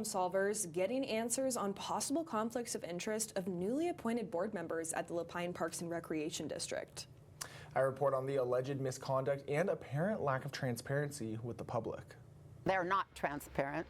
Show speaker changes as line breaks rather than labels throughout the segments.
Solvers getting answers on possible conflicts of interest of newly appointed board members at the La Pine Parks and Recreation District.
I report on the alleged misconduct and apparent lack of transparency with the public.
They're not transparent.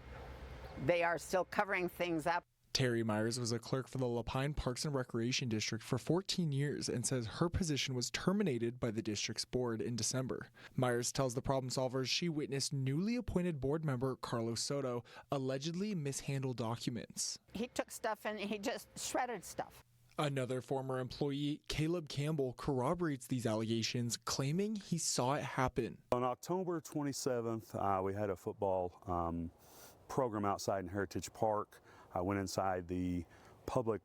They are still covering things up.
Terry Myers was a clerk for the La Pine Parks and Recreation District for 14 years and says her position was terminated by the district's board in December. Myers tells the Problem Solvers she witnessed newly appointed board member Carlos Soto allegedly mishandle documents.
He took stuff and he just shredded stuff.
Another former employee, Caleb Campbell, corroborates these allegations, claiming he saw it happen.
On October 27th, we had a football program outside in Heritage Park. I went inside the public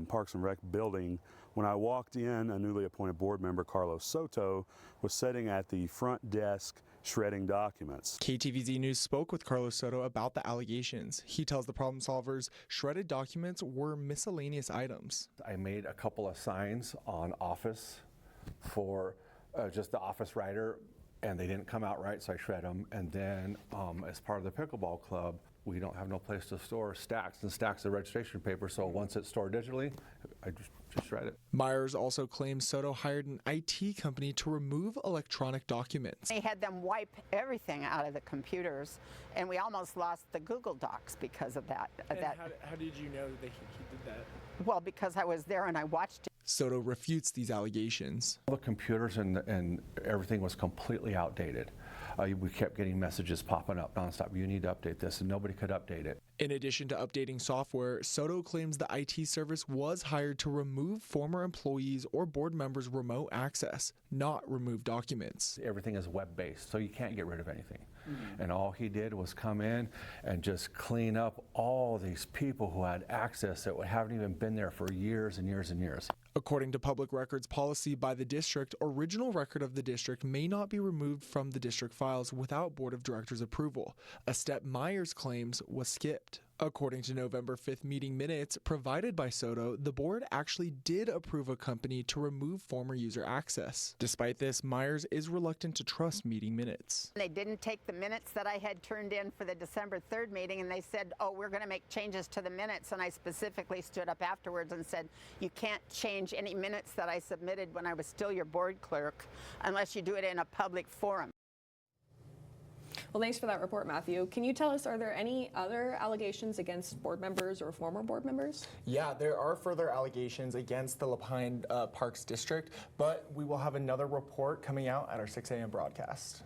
Parks and Rec building. When I walked in, a newly appointed board member, Carlos Soto, was sitting at the front desk shredding documents.
KTVZ News spoke with Carlos Soto about the allegations. He tells the Problem Solvers shredded documents were miscellaneous items.
I made a couple of signs on office for just the office writer, and they didn't come out right, so I shred them. And then as part of the pickleball club, we don't have no place to store stacks and stacks of registration paper, so once it's stored digitally, I just shred it.
Myers also claims Soto hired an IT company to remove electronic documents.
They had them wipe everything out of the computers, and we almost lost the Google Docs because of that.
How did you know that he did that?
Well, because I was there and I watched it.
Soto refutes these allegations.
All the computers and everything was completely outdated. We kept getting messages popping up nonstop. You need to update this, and nobody could update it.
In addition to updating software, Soto claims the IT service was hired to remove former employees or board members' remote access, not remove documents.
Everything is web-based, so you can't get rid of anything. And all he did was come in and just clean up all these people who had access that haven't even been there for years and years and years.
According to public records policy by the district, original record of the district may not be removed from the district files without board of directors approval, a step Myers claims was skipped. According to November 5th meeting minutes provided by Soto, the board actually did approve a company to remove former user access. Despite this, Myers is reluctant to trust meeting minutes.
They didn't take the minutes that I had turned in for the December 3rd meeting, and they said, oh, we're going to make changes to the minutes, and I specifically stood up afterwards and said, you can't change any minutes that I submitted when I was still your board clerk unless you do it in a public forum.
Well, thanks for that report, Matthew. Can you tell us, are there any other allegations against board members or former board members?
Yeah, there are further allegations against the La Pine Parks District, but we will have another report coming out at our 6 a.m. broadcast.